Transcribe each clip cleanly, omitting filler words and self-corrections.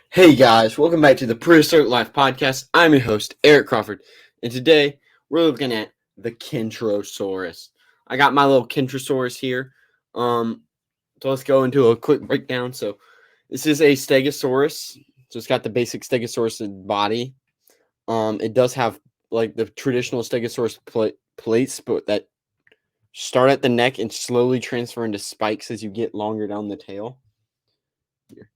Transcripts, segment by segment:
Hey guys, welcome back to the Prehistoric Life Podcast. I'm your host, Eric Crawford, and today we're looking at the Kentrosaurus. I got my little Kentrosaurus here. So let's go into a quick breakdown. So this is a Stegosaurus. So it's got the basic Stegosaurus body. It does have like the traditional Stegosaurus plates, but that start at the neck and slowly transfer into spikes as you get longer down the tail. Here.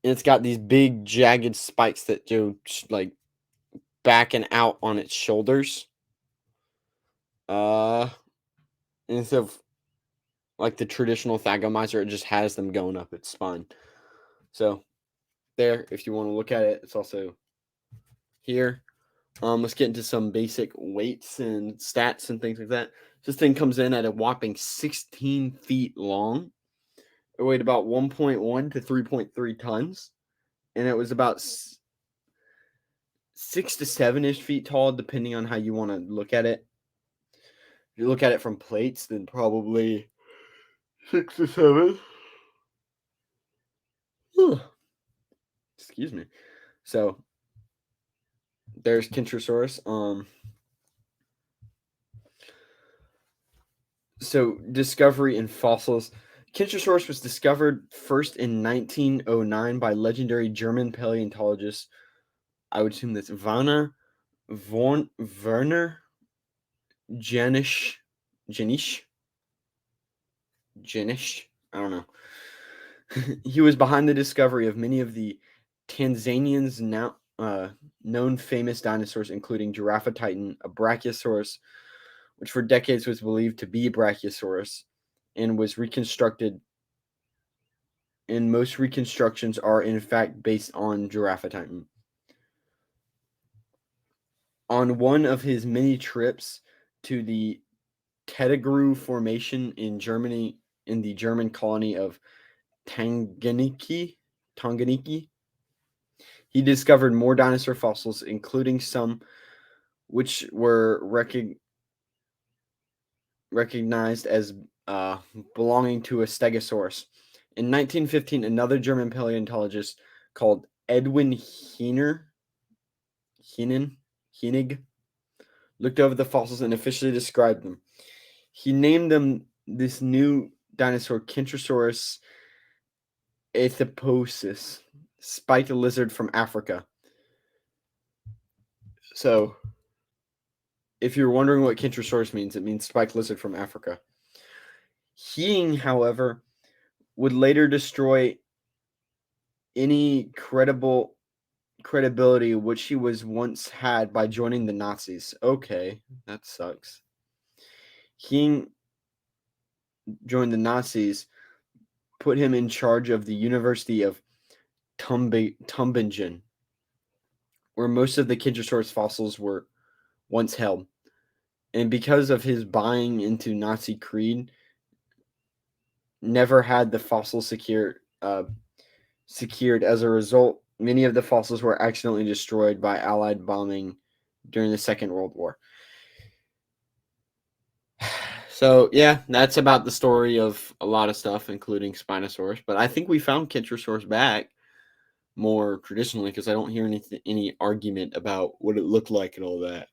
And it's got these big jagged spikes that go like back and out on its shoulders. Instead of like the traditional Thagomizer, it just has them going up its spine. So there, if you want to look at it, it's also here. Let's get into some basic weights and stats and things like that. This thing comes in at a whopping 16 feet long. It weighed about 1.1 to 3.3 tons. And it was about 6 to 7-ish feet tall, depending on how you want to look at it. If you look at it from plates, then probably 6 to 7. Excuse me. So there's Kentrosaurus. So discovery and fossils. Kentrosaurus was discovered first in 1909 by legendary German paleontologist, I would assume that's Werner Jenisch. I don't know. He was behind the discovery of many of the Tanzanians now known famous dinosaurs, including Giraffa Titan, a Brachiosaurus, which for decades was believed to be Brachiosaurus, and was reconstructed. And most reconstructions are in fact based on Giraffa Titan. On one of his many trips to the Tetegru Formation in Germany, in the German colony of Tanganiki, he discovered more dinosaur fossils, including some which were recognized as belonging to a Stegosaurus. In 1915, another German paleontologist called Edwin Hienig looked over the fossils and officially described them. He named them this new dinosaur Kentrosaurus aethiopsis, spiked lizard from Africa. So, if you're wondering what Kentrosaurus means, it means spiked lizard from Africa. Hienig, however, would later destroy any credibility which he was once had by joining the Nazis. Okay, that sucks. He joined the Nazis, put him in charge of the University of Tübingen, where most of the Kentrosaurus fossils were once held. And because of his buying into Nazi creed, never had the fossils secured. As a result, many of the fossils were accidentally destroyed by Allied bombing during the Second World War. So, yeah, that's about the story of a lot of stuff, including Spinosaurus. But I think we found Kentrosaurus back more traditionally because I don't hear any argument about what it looked like and all that.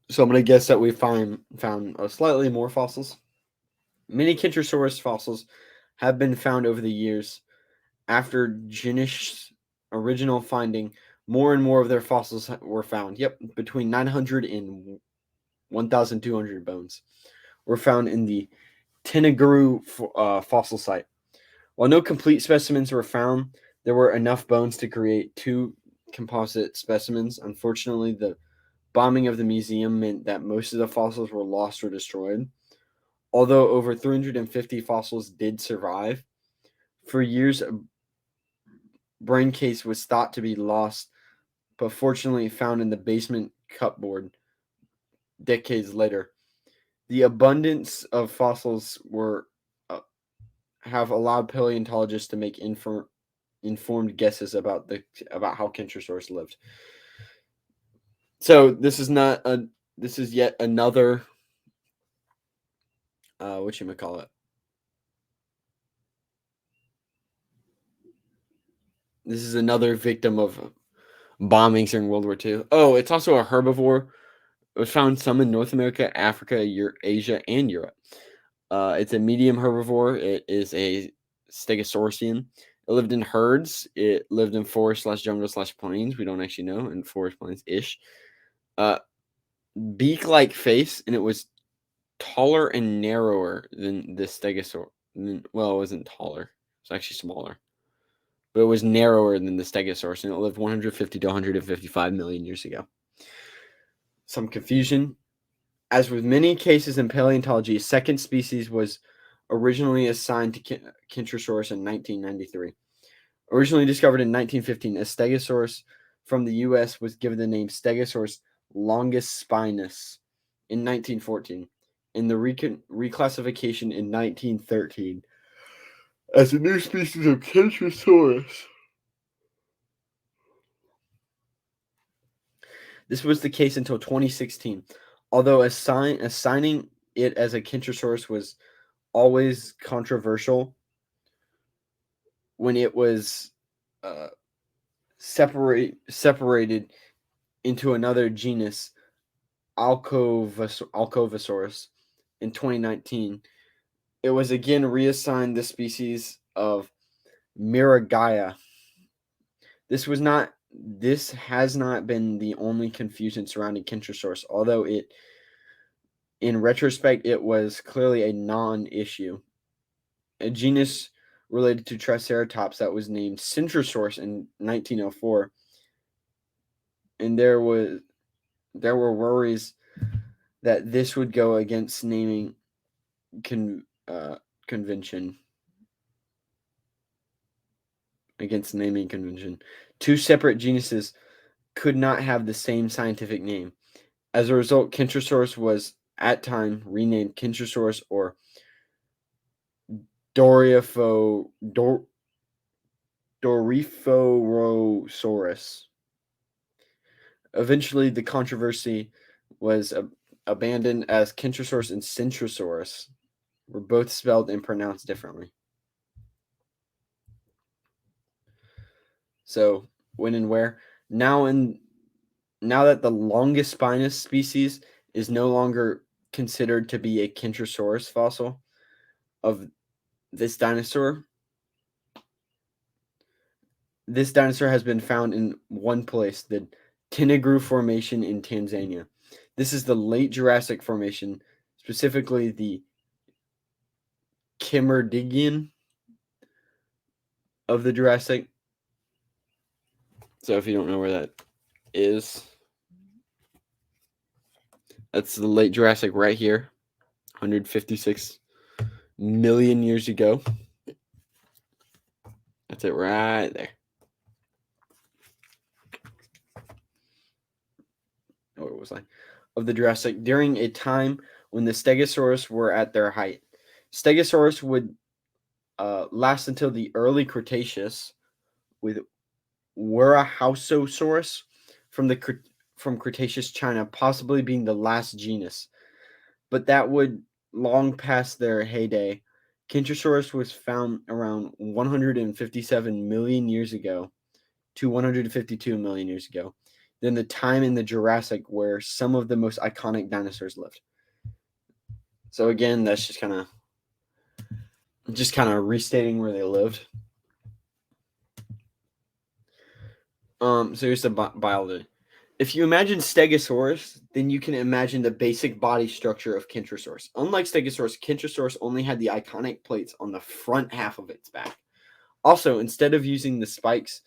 So I'm going to guess that we found slightly more fossils. Many Kentrosaurus fossils have been found over the years. After Jenisch's original finding, more and more of their fossils were found. Yep, between 900 and 1,200 bones were found in the Tetegru fossil site. While no complete specimens were found, there were enough bones to create two composite specimens. Unfortunately, the bombing of the museum meant that most of the fossils were lost or destroyed. Although over 350 fossils did survive, for years a brain case was thought to be lost, but fortunately found in the basement cupboard decades later. The abundance of fossils have allowed paleontologists to make informed guesses about how Kentrosaurus lived. So this is yet another whatchamacallit. This is another victim of bombings during World War II. Oh, it's also a herbivore. It was found some in North America, Africa, Asia, and Europe. It's a medium herbivore. It is a Stegosaurusian. It lived in herds. It lived in forest/jungle/plains. We don't actually know, in forest plains-ish. Beak-like face, and it was taller and narrower than the Stegosaurus. Well, it wasn't taller. It was actually smaller. But it was narrower than the Stegosaurus, and it lived 150 to 155 million years ago. Some confusion. As with many cases in paleontology, a second species was originally assigned to Kentrosaurus in 1993. Originally discovered in 1915, a Stegosaurus from the U.S. was given the name Stegosaurus longus spinus in 1914, and the reclassification in 1913 as a new species of Kentrosaurus. This was the case until 2016, although assigning it as a Kentrosaurus was always controversial when it was separated into another genus, Alcovosaurus, in 2019. It was again reassigned the species of Miragaia. This has not been the only confusion surrounding Kentrosaurus, although in retrospect, it was clearly a non-issue. A genus related to Triceratops that was named Centrosaurus in 1904, and there were worries that this would go against naming convention. Two separate genuses could not have the same scientific name. As a result, Kentrosaurus was at time renamed Kentrosaurus or Doryphorosaurus. Eventually, the controversy was abandoned as Kentrosaurus and Centrosaurus were both spelled and pronounced differently. So, when and where? Now that the longus spinus species is no longer considered to be a Kentrosaurus fossil of this dinosaur has been found in one place, the Tinigru Formation in Tanzania. This is the late Jurassic Formation, specifically the Kimmeridgian of the Jurassic. So if you don't know where that is, that's the late Jurassic right here, 156 million years ago. That's it right there. Where was I? Of the Jurassic, during a time when the Stegosaurus were at their height. Stegosaurus would last until the early Cretaceous, with Weyerhaeusosaurus from Cretaceous China possibly being the last genus. But that would long past their heyday. Kentrosaurus was found around 157 million years ago to 152 million years ago, than the time in the Jurassic where some of the most iconic dinosaurs lived. So again, that's just kind of restating where they lived. So here's the biology. If you imagine Stegosaurus, then you can imagine the basic body structure of Kentrosaurus. Unlike Stegosaurus, Kentrosaurus only had the iconic plates on the front half of its back. Also, instead of using the spikes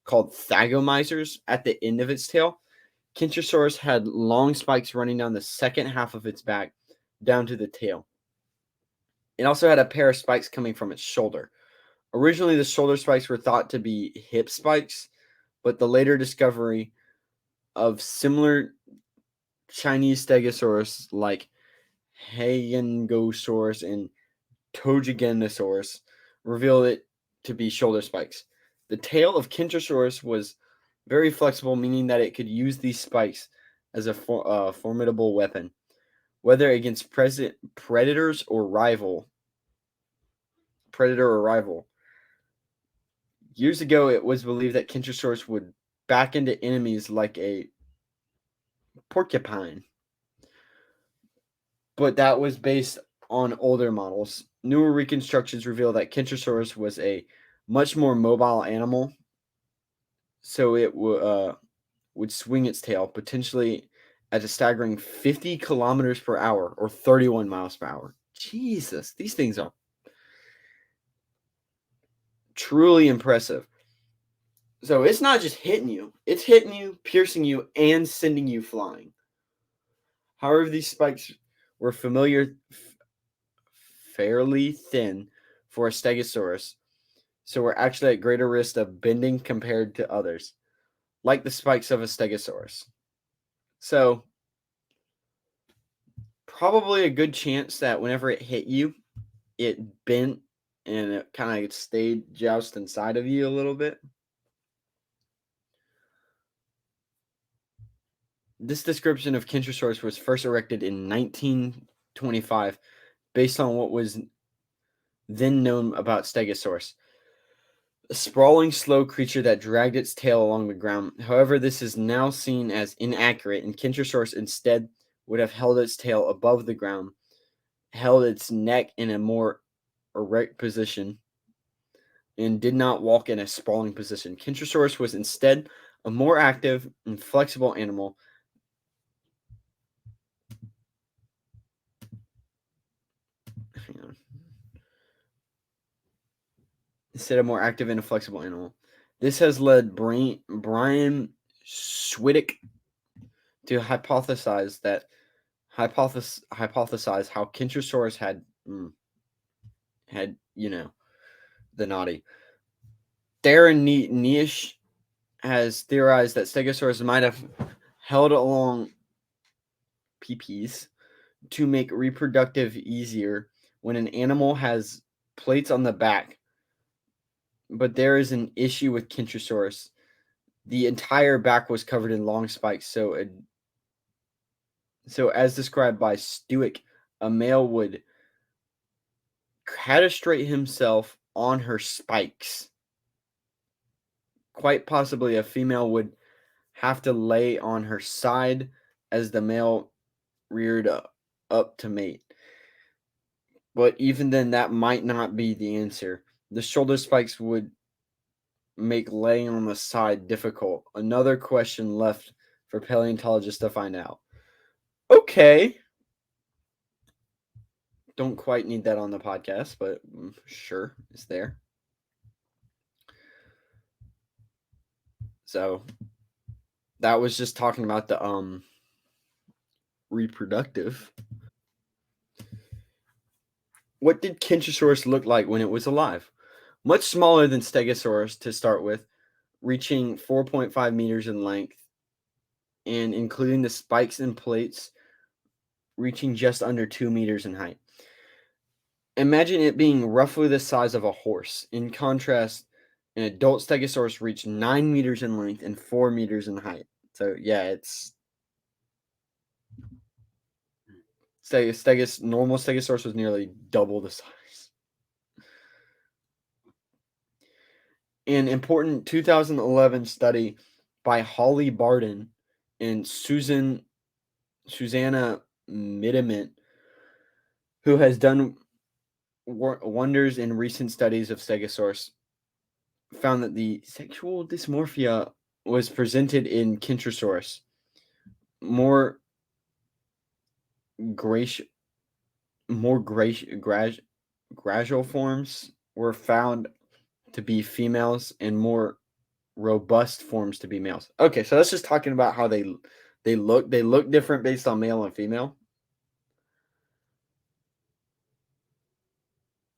called thagomizers at the end of its tail, Kentrosaurus had long spikes running down the second half of its back down to the tail. It also had a pair of spikes coming from its shoulder. Originally, the shoulder spikes were thought to be hip spikes, but the later discovery of similar Chinese stegosaurus like Hagengosaurus and Togigenosaurus revealed it to be shoulder spikes. The tail of Kentrosaurus was very flexible, meaning that it could use these spikes as a formidable weapon, whether against predators or rival. Predator or rival. Years ago, it was believed that Kentrosaurus would back into enemies like a porcupine, but that was based on older models. Newer reconstructions reveal that Kentrosaurus was a much more mobile animal, so it would swing its tail, potentially at a staggering 50 kilometers per hour or 31 miles per hour. Jesus, these things are truly impressive. So it's not just hitting you, it's hitting you, piercing you, and sending you flying. However, these spikes were fairly thin for a stegosaurus, so were actually at greater risk of bending compared to others, like the spikes of a stegosaurus. So, probably a good chance that whenever it hit you, it bent and it kind of stayed just inside of you a little bit. This description of Kentrosaurus was first erected in 1925 based on what was then known about Stegosaurus, a sprawling, slow creature that dragged its tail along the ground. However, this is now seen as inaccurate, and Kentrosaurus instead would have held its tail above the ground, held its neck in a more erect position, and did not walk in a sprawling position. Kentrosaurus was instead a more active and flexible animal. Hang on. Instead, a more active and a flexible animal. This has led Brian Swiddick to hypothesize how Kentrosaurus had the naughty. Darren Nish has theorized that Stegosaurus might have held along PPs to make reproductive easier when an animal has plates on the back. But there is an issue with Kentrosaurus. The entire back was covered in long spikes, so as described by Stewick, a male would castrate himself on her spikes. Quite possibly a female would have to lay on her side as the male reared up to mate. But even then, that might not be the answer. The shoulder spikes would make laying on the side difficult. Another question left for paleontologists to find out. Okay. Don't quite need that on the podcast, but sure, it's there. So that was just talking about the reproductive. What did Kentrosaurus look like when it was alive? Much smaller than Stegosaurus to start with, reaching 4.5 meters in length, and including the spikes and plates, reaching just under 2 meters in height. Imagine it being roughly the size of a horse. In contrast, an adult Stegosaurus reached 9 meters in length and 4 meters in height. So yeah, it's normal Stegosaurus was nearly double the size. An important 2011 study by Holly Barden and Susanna Midiment, who has done wonders in recent studies of Stegosaurus, found that the sexual dysmorphia was presented in Kentrosaurus. More gradual forms were found to be females, and more robust forms to be males. Okay, so that's just talking about how they look. They look different based on male and female.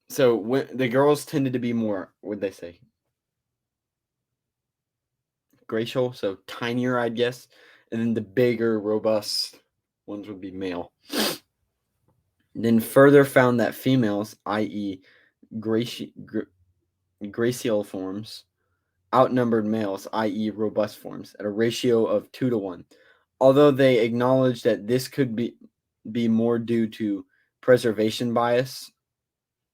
So when the girls tended to be more, what would they say? Glacial, so tinier, I'd guess. And then the bigger, robust ones would be male. Then further found that females, i.e., glacial forms, outnumbered males, i.e., robust forms, at a ratio of 2-1. Although they acknowledge that this could be more due to preservation bias,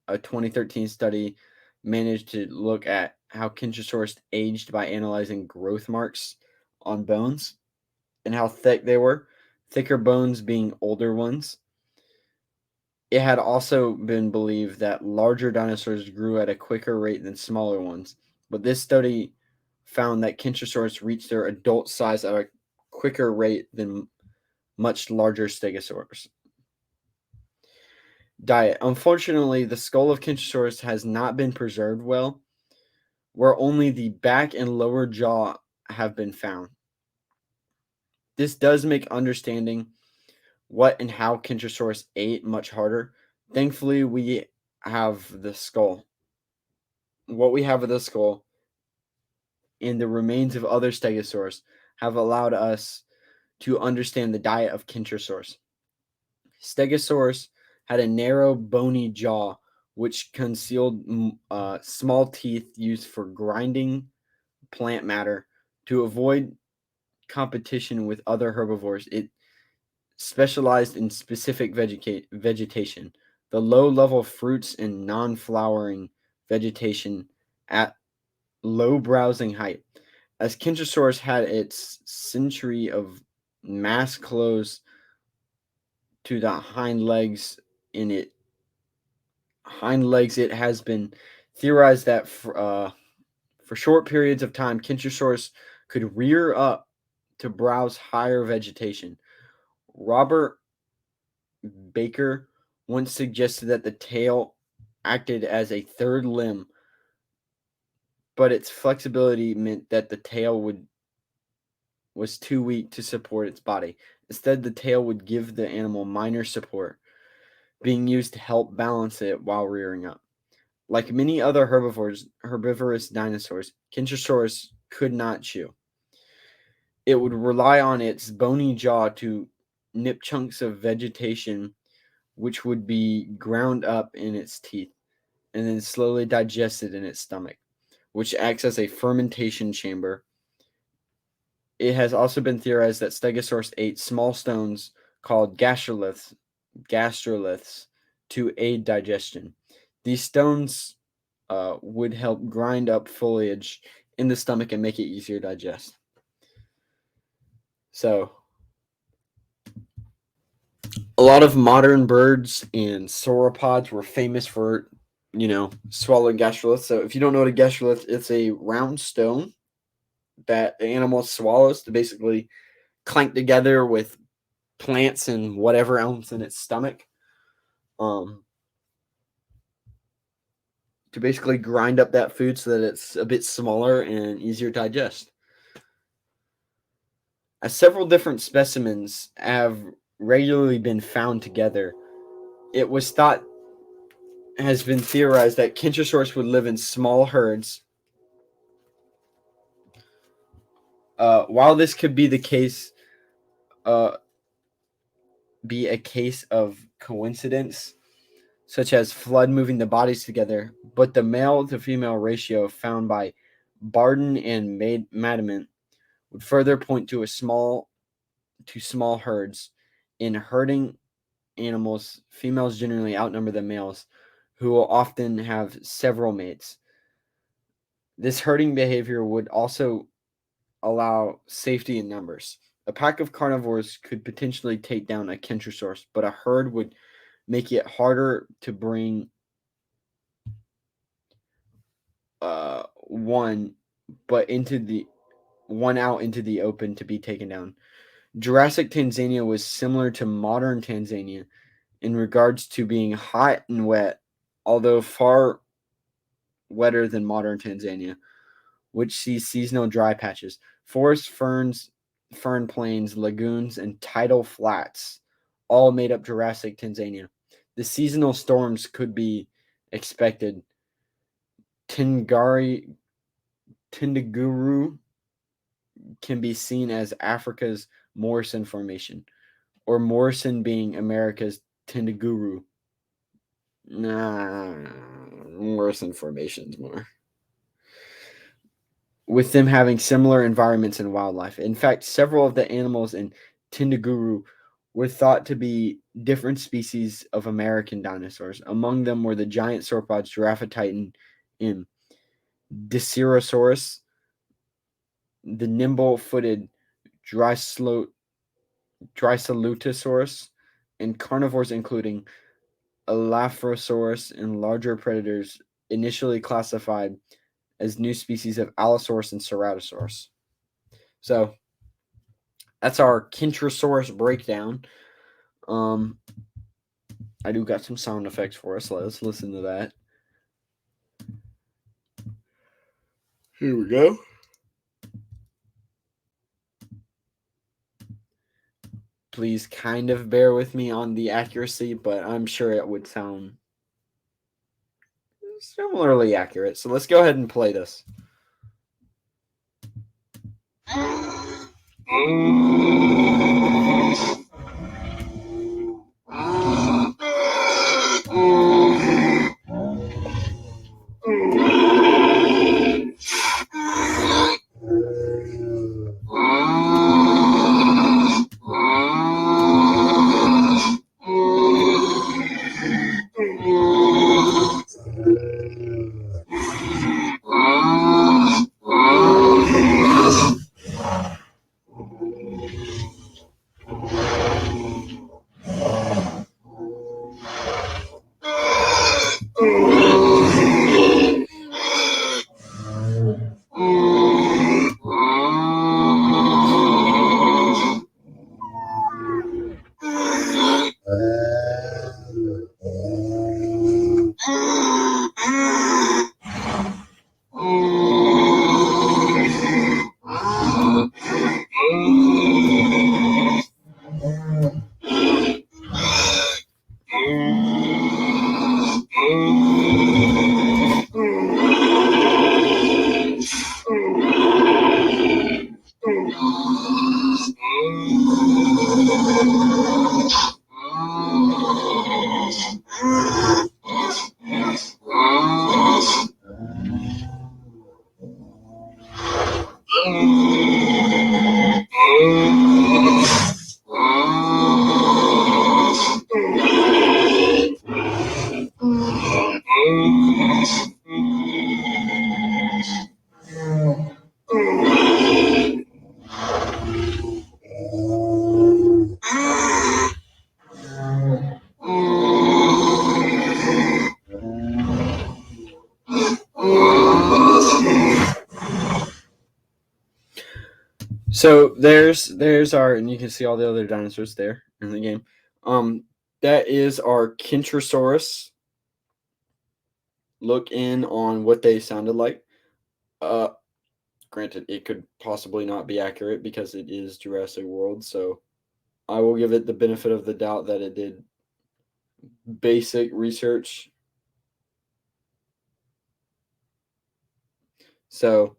a 2013 study managed to look at how Kentrosaurus aged by analyzing growth marks on bones and how thick they were, thicker bones being older ones. It had also been believed that larger dinosaurs grew at a quicker rate than smaller ones, but this study found that Kentrosaurus reached their adult size at a quicker rate than much larger stegosaurs. Diet. Unfortunately, the skull of Kentrosaurus has not been preserved well, where only the back and lower jaw have been found. This does make understanding what and how Kentrosaurus ate much harder. Thankfully, we have the skull. What we have of the skull and the remains of other stegosaurs have allowed us to understand the diet of Kentrosaurus. Stegosaurus had a narrow, bony jaw which concealed small teeth used for grinding plant matter. To avoid competition with other herbivores, it specialized in specific vegetation, the low-level fruits and non-flowering vegetation at low browsing height. As Kentrosaurus had its century of mass close to the hind legs, it has been theorized that for short periods of time, Kentrosaurus could rear up to browse higher vegetation. Robert Baker once suggested that the tail acted as a third limb, but its flexibility meant that the tail was too weak to support its body. Instead, the tail would give the animal minor support, being used to help balance it while rearing up. Like many other herbivorous dinosaurs, Kentrosaurus could not chew. It would rely on its bony jaw to nip chunks of vegetation, which would be ground up in its teeth and then slowly digested in its stomach, which acts as a fermentation chamber. It has also been theorized that Stegosaurus ate small stones called gastroliths to aid digestion. These stones would help grind up foliage in the stomach and make it easier to digest. So, a lot of modern birds and sauropods were famous for, swallowing gastroliths. So, if you don't know what a gastrolith, it's a round stone that the animal swallows to basically clank together with plants and whatever else in its stomach, to basically grind up that food so that it's a bit smaller and easier to digest. As several different specimens have regularly been found together, it has been theorized that Kentrosaurus would live in small herds. While this could be the case, be a case of coincidence, such as flood moving the bodies together, but the male to female ratio found by Barden and Madiment would further point to small herds. In herding animals, females generally outnumber the males, who will often have several mates. This herding behavior would also allow safety in numbers. A pack of carnivores could potentially take down a Kentrosaurus, but a herd would make it harder to bring one out into the open to be taken down. Jurassic Tanzania was similar to modern Tanzania in regards to being hot and wet, although far wetter than modern Tanzania. which sees seasonal dry patches, forests, fern plains, lagoons, and tidal flats, all made up Jurassic Tanzania. The seasonal storms could be expected. Tindaguru can be seen as Africa's Morrison Formation, or Morrison being America's Tindaguru. Nah, Morrison Formation's more. With them having similar environments and wildlife. In fact, several of the animals in Tindaguru were thought to be different species of American dinosaurs. Among them were the giant sauropods Giraffatitan and Dicerosaurus, the nimble-footed Drysalutosaurus, and carnivores including Elaphrosaurus and larger predators initially classified as new species of Allosaurus and Ceratosaurus. So that's our Kentrosaurus breakdown. I do got some sound effects for us. Let's listen to that. Here we go. Please kind of bear with me on the accuracy, but I'm sure it would sound similarly accurate. So let's go ahead and play this. So there's our, and you can see all the other dinosaurs there in the game. That is our Kentrosaurus. Look in on what they sounded like. Granted, it could possibly not be accurate because it is Jurassic World, so I will give it the benefit of the doubt that it did basic research. So,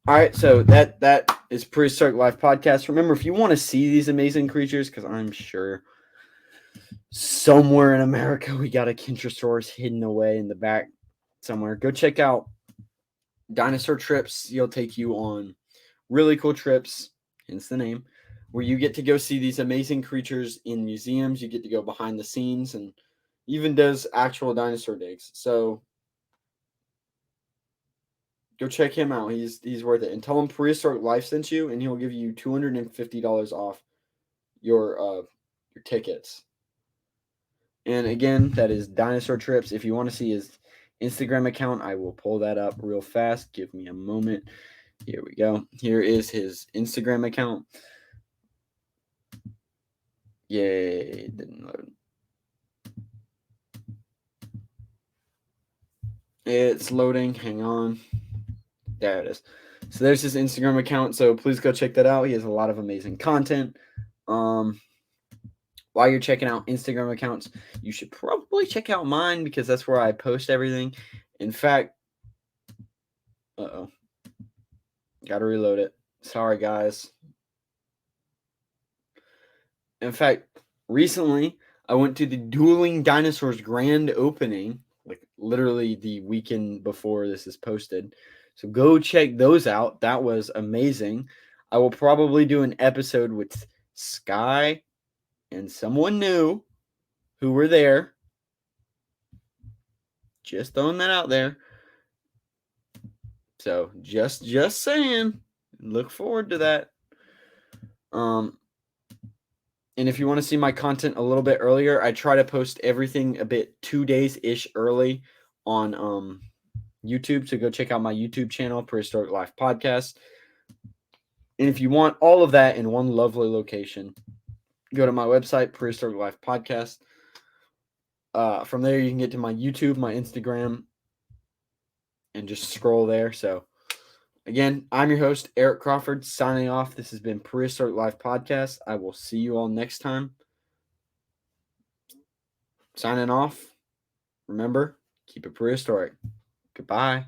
all right, so that is Prehistoric Life Podcast. Remember, if you want to see these amazing creatures, because I'm sure somewhere in America we got a Kentrosaurus hidden away in the back somewhere, go check out Dinosaur Trips. He'll take you on really cool trips, hence the name, where you get to go see these amazing creatures in museums. You get to go behind the scenes and even does actual dinosaur digs. So go check him out. He's worth it. And tell him Prehistoric Life sent you, and he'll give you $250 off your tickets. And again, that is Dinosaur Trips. If you want to see his Instagram account, I will pull that up real fast. Give me a moment. Here we go. Here is his Instagram account. Yay, it didn't load. It's loading. Hang on. There it is. So there's his Instagram account. So please go check that out. He has a lot of amazing content. While you're checking out Instagram accounts, you should probably check out mine because that's where I post everything. In fact, gotta reload it. Sorry, guys. In fact, recently I went to the Dueling Dinosaurs grand opening, like literally the weekend before this is posted. So go check those out. That was amazing. I will probably do an episode with Sky and someone new who were there. Just throwing that out there. So just saying. Look forward to that. And if you want to see my content a little bit earlier, I try to post everything a bit 2 days-ish early on YouTube. So go check out my YouTube channel, Prehistoric Life Podcast. And if you want all of that in one lovely location, go to my website, Prehistoric Life Podcast. From there, you can get to my YouTube, my Instagram, and just scroll there. So again, I'm your host, Eric Crawford, signing off. This has been Prehistoric Life Podcast. I will see you all next time. Signing off. Remember, keep it prehistoric. Goodbye.